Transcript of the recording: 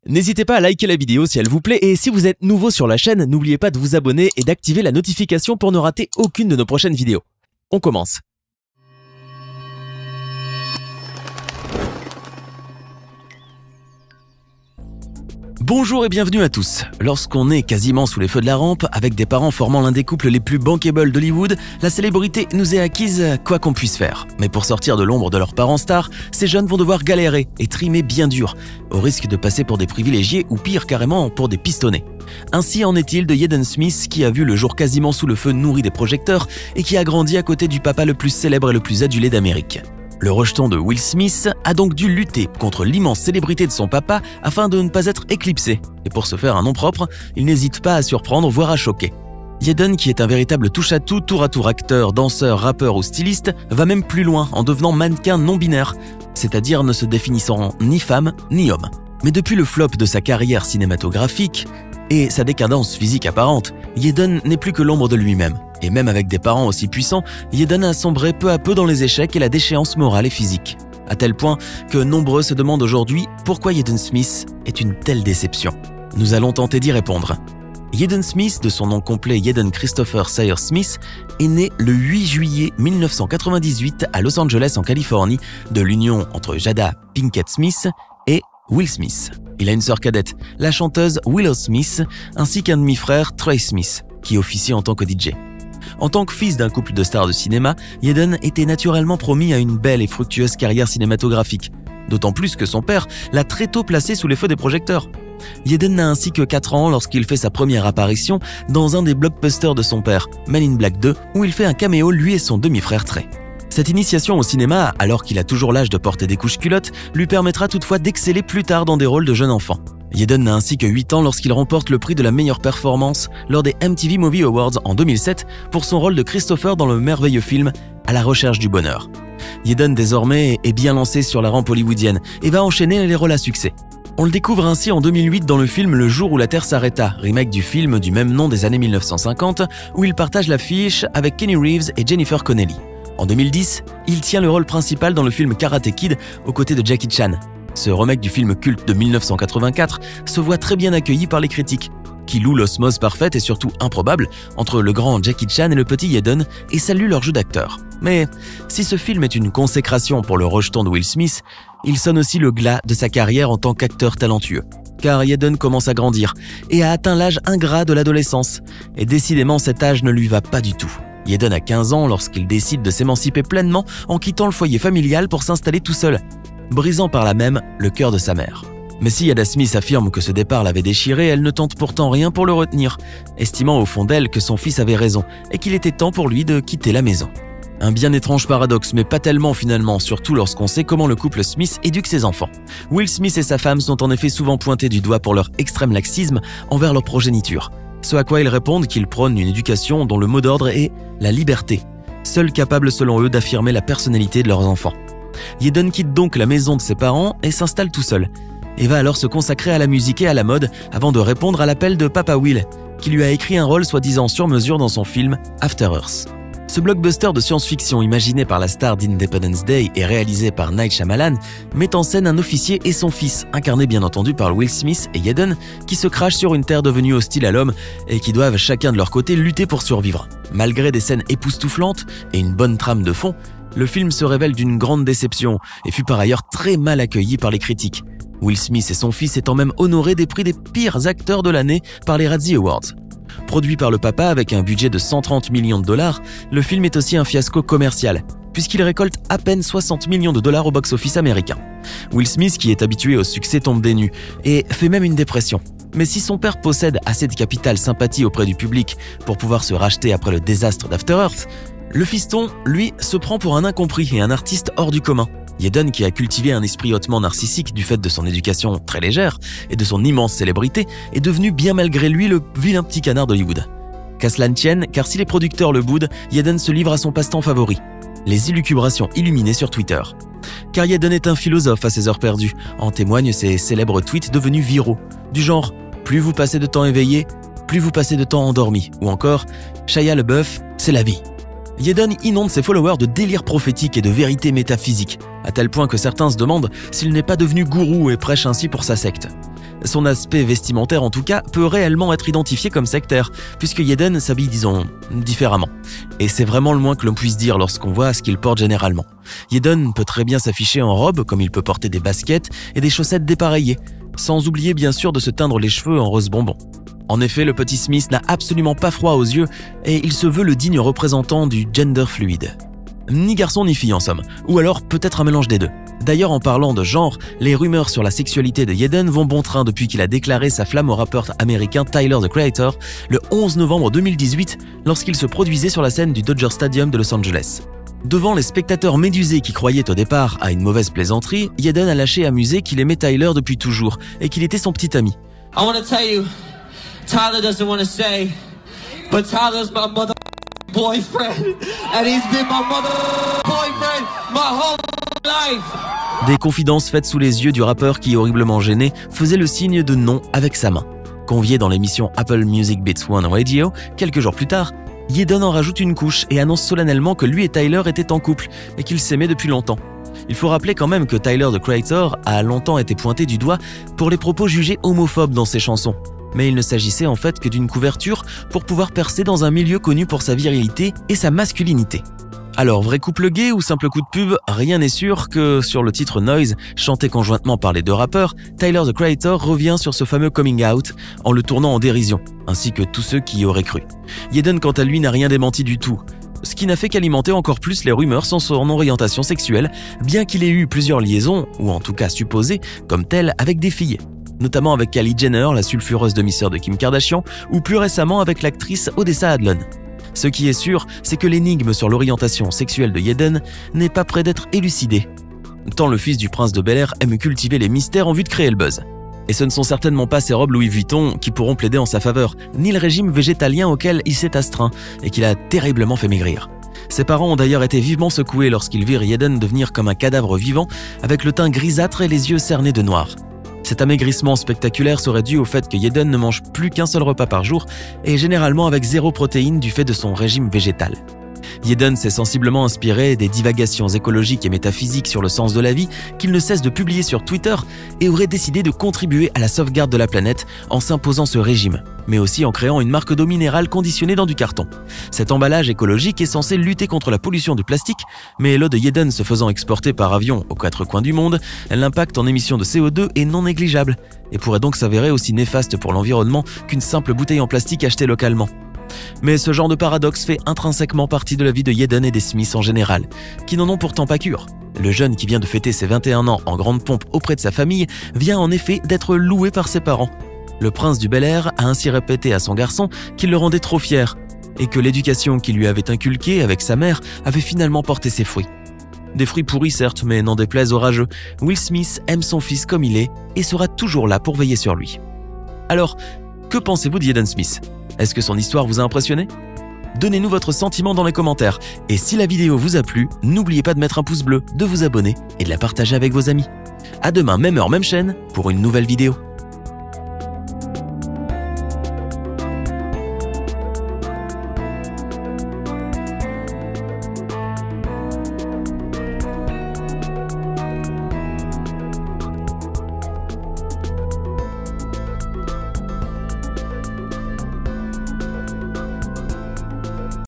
N'hésitez pas à liker la vidéo si elle vous plaît et si vous êtes nouveau sur la chaîne, n'oubliez pas de vous abonner et d'activer la notification pour ne rater aucune de nos prochaines vidéos. On commence. Bonjour et bienvenue à tous. Lorsqu'on est quasiment sous les feux de la rampe, avec des parents formant l'un des couples les plus bankable d'Hollywood, la célébrité nous est acquise quoi qu'on puisse faire. Mais pour sortir de l'ombre de leurs parents stars, ces jeunes vont devoir galérer et trimer bien dur, au risque de passer pour des privilégiés ou pire carrément pour des pistonnés. Ainsi en est-il de Jaden Smith qui a vu le jour quasiment sous le feu nourri des projecteurs et qui a grandi à côté du papa le plus célèbre et le plus adulé d'Amérique. Le rejeton de Will Smith a donc dû lutter contre l'immense célébrité de son papa afin de ne pas être éclipsé. Et pour se faire un nom propre, il n'hésite pas à surprendre, voire à choquer. Jaden, qui est un véritable touche-à-tout, tour-à-tour acteur, danseur, rappeur ou styliste, va même plus loin en devenant mannequin non-binaire, c'est-à-dire ne se définissant ni femme ni homme. Mais depuis le flop de sa carrière cinématographique et sa décadence physique apparente, Jaden n'est plus que l'ombre de lui-même. Et même avec des parents aussi puissants, Jaden a sombré peu à peu dans les échecs et la déchéance morale et physique. À tel point que nombreux se demandent aujourd'hui pourquoi Jaden Smith est une telle déception. Nous allons tenter d'y répondre. Jaden Smith, de son nom complet Jaden Christopher Sayers Smith, est né le 8 juillet 1998 à Los Angeles en Californie de l'union entre Jada Pinkett Smith et Will Smith. Il a une sœur cadette, la chanteuse Willow Smith, ainsi qu'un demi-frère Trey Smith, qui officie en tant que DJ. En tant que fils d'un couple de stars de cinéma, Jaden était naturellement promis à une belle et fructueuse carrière cinématographique, d'autant plus que son père l'a très tôt placé sous les feux des projecteurs. Jaden n'a ainsi que 4 ans lorsqu'il fait sa première apparition dans un des blockbusters de son père, Men in Black 2, où il fait un caméo lui et son demi-frère Trey. Cette initiation au cinéma, alors qu'il a toujours l'âge de porter des couches-culottes, lui permettra toutefois d'exceller plus tard dans des rôles de jeune enfant. Jaden n'a ainsi que 8 ans lorsqu'il remporte le prix de la meilleure performance lors des MTV Movie Awards en 2007 pour son rôle de Christopher dans le merveilleux film À la recherche du bonheur. Jaden désormais est bien lancé sur la rampe hollywoodienne et va enchaîner les rôles à succès. On le découvre ainsi en 2008 dans le film Le jour où la Terre s'arrêta, remake du film du même nom des années 1950, où il partage l'affiche avec Kenny Reeves et Jennifer Connelly. En 2010, il tient le rôle principal dans le film Karate Kid aux côtés de Jackie Chan. Ce remake du film culte de 1984 se voit très bien accueilli par les critiques, qui louent l'osmose parfaite et surtout improbable entre le grand Jackie Chan et le petit Jaden et saluent leur jeu d'acteur. Mais si ce film est une consécration pour le rejeton de Will Smith, il sonne aussi le glas de sa carrière en tant qu'acteur talentueux. Car Jaden commence à grandir et a atteint l'âge ingrat de l'adolescence. Et décidément, cet âge ne lui va pas du tout. Jaden a 15 ans lorsqu'il décide de s'émanciper pleinement en quittant le foyer familial pour s'installer tout seul, brisant par là même le cœur de sa mère. Mais si Jada Smith affirme que ce départ l'avait déchiré, elle ne tente pourtant rien pour le retenir, estimant au fond d'elle que son fils avait raison et qu'il était temps pour lui de quitter la maison. Un bien étrange paradoxe, mais pas tellement finalement, surtout lorsqu'on sait comment le couple Smith éduque ses enfants. Will Smith et sa femme sont en effet souvent pointés du doigt pour leur extrême laxisme envers leur progéniture. Ce à quoi ils répondent qu'ils prônent une éducation dont le mot d'ordre est la liberté, seule capable selon eux d'affirmer la personnalité de leurs enfants. Jaden quitte donc la maison de ses parents et s'installe tout seul, et va alors se consacrer à la musique et à la mode avant de répondre à l'appel de Papa Will, qui lui a écrit un rôle soi-disant sur mesure dans son film After Earth. Ce blockbuster de science-fiction imaginé par la star d'Independence Day et réalisé par Night Shyamalan met en scène un officier et son fils, incarnés bien entendu par Will Smith et Jaden, qui se crachent sur une terre devenue hostile à l'homme et qui doivent chacun de leur côté lutter pour survivre. Malgré des scènes époustouflantes et une bonne trame de fond, le film se révèle d'une grande déception et fut par ailleurs très mal accueilli par les critiques. Will Smith et son fils étant même honorés des prix des pires acteurs de l'année par les Razzie Awards. Produit par le papa avec un budget de 130 millions de dollars, le film est aussi un fiasco commercial, puisqu'il récolte à peine 60 millions de dollars au box-office américain. Will Smith, qui est habitué au succès, tombe des nues et fait même une dépression. Mais si son père possède assez de capital sympathie auprès du public pour pouvoir se racheter après le désastre d'After Earth, le fiston, lui, se prend pour un incompris et un artiste hors du commun. Jaden, qui a cultivé un esprit hautement narcissique du fait de son éducation très légère et de son immense célébrité, est devenu bien malgré lui le vilain petit canard d'Hollywood. Qu'à cela ne tienne, car si les producteurs le boudent, Jaden se livre à son passe-temps favori, les élucubrations illuminées sur Twitter. Car Jaden est un philosophe à ses heures perdues, en témoignent ses célèbres tweets devenus viraux, du genre « Plus vous passez de temps éveillé, plus vous passez de temps endormi » ou encore « Shia LaBeouf, c'est la vie ». Yedon inonde ses followers de délires prophétiques et de vérités métaphysiques, à tel point que certains se demandent s'il n'est pas devenu gourou et prêche ainsi pour sa secte. Son aspect vestimentaire en tout cas peut réellement être identifié comme sectaire, puisque Yedon s'habille disons différemment. Et c'est vraiment le moins que l'on puisse dire lorsqu'on voit ce qu'il porte généralement. Yedon peut très bien s'afficher en robe, comme il peut porter des baskets et des chaussettes dépareillées, sans oublier bien sûr de se teindre les cheveux en rose bonbon. En effet, le petit Smith n'a absolument pas froid aux yeux et il se veut le digne représentant du gender fluide. Ni garçon ni fille en somme, ou alors peut-être un mélange des deux. D'ailleurs, en parlant de genre, les rumeurs sur la sexualité de Yedon vont bon train depuis qu'il a déclaré sa flamme au rappeur américain Tyler, the Creator, le 11 novembre 2018, lorsqu'il se produisait sur la scène du Dodger Stadium de Los Angeles. Devant les spectateurs médusés qui croyaient au départ à une mauvaise plaisanterie, Yedon a lâché à muser qu'il aimait Tyler depuis toujours et qu'il était son petit ami. I want to tell you, Tyler doesn't want to say, but Tyler's my mother boyfriend, and he's been my mother boyfriend my whole life. Des confidences faites sous les yeux du rappeur qui, horriblement gêné, faisait le signe de non avec sa main. Convié dans l'émission Apple Music Beats One Radio, quelques jours plus tard, Yedon en rajoute une couche et annonce solennellement que lui et Tyler étaient en couple et qu'ils s'aimaient depuis longtemps. Il faut rappeler quand même que Tyler, the Creator, a longtemps été pointé du doigt pour les propos jugés homophobes dans ses chansons. Mais il ne s'agissait en fait que d'une couverture pour pouvoir percer dans un milieu connu pour sa virilité et sa masculinité. Alors, vrai couple gay ou simple coup de pub, rien n'est sûr que sur le titre Noise, chanté conjointement par les deux rappeurs, Tyler, the Creator revient sur ce fameux coming out en le tournant en dérision, ainsi que tous ceux qui y auraient cru. Yedon, quant à lui, n'a rien démenti du tout, ce qui n'a fait qu'alimenter encore plus les rumeurs sur son orientation sexuelle, bien qu'il ait eu plusieurs liaisons, ou en tout cas supposées, comme telles, avec des filles, notamment avec Kylie Jenner, la sulfureuse demi-sœur de Kim Kardashian, ou plus récemment avec l'actrice Odessa Adlon. Ce qui est sûr, c'est que l'énigme sur l'orientation sexuelle de Yedon n'est pas près d'être élucidée. Tant le fils du prince de Bel-Air aime cultiver les mystères en vue de créer le buzz. Et ce ne sont certainement pas ses robes Louis Vuitton qui pourront plaider en sa faveur, ni le régime végétalien auquel il s'est astreint et qu'il a terriblement fait maigrir. Ses parents ont d'ailleurs été vivement secoués lorsqu'ils virent Yedon devenir comme un cadavre vivant avec le teint grisâtre et les yeux cernés de noir. Cet amaigrissement spectaculaire serait dû au fait que Yedon ne mange plus qu'un seul repas par jour et généralement avec 0 protéines du fait de son régime végétal. Yedon s'est sensiblement inspiré des divagations écologiques et métaphysiques sur le sens de la vie qu'il ne cesse de publier sur Twitter et aurait décidé de contribuer à la sauvegarde de la planète en s'imposant ce régime, mais aussi en créant une marque d'eau minérale conditionnée dans du carton. Cet emballage écologique est censé lutter contre la pollution du plastique, mais l'eau de Yedon se faisant exporter par avion aux 4 coins du monde, l'impact en émissions de CO2 est non négligeable et pourrait donc s'avérer aussi néfaste pour l'environnement qu'une simple bouteille en plastique achetée localement. Mais ce genre de paradoxe fait intrinsèquement partie de la vie de Yedon et des Smiths en général, qui n'en ont pourtant pas cure. Le jeune qui vient de fêter ses 21 ans en grande pompe auprès de sa famille vient en effet d'être loué par ses parents. Le prince du Bel-Air a ainsi répété à son garçon qu'il le rendait trop fier, et que l'éducation qu'il lui avait inculquée avec sa mère avait finalement porté ses fruits. Des fruits pourris certes, mais n'en déplaise aux rageux, Will Smith aime son fils comme il est et sera toujours là pour veiller sur lui. Alors, que pensez-vous de Yedon Smith ? Est-ce que son histoire vous a impressionné ? Donnez-nous votre sentiment dans les commentaires. Et si la vidéo vous a plu, n'oubliez pas de mettre un pouce bleu, de vous abonner et de la partager avec vos amis. À demain, même heure, même chaîne, pour une nouvelle vidéo.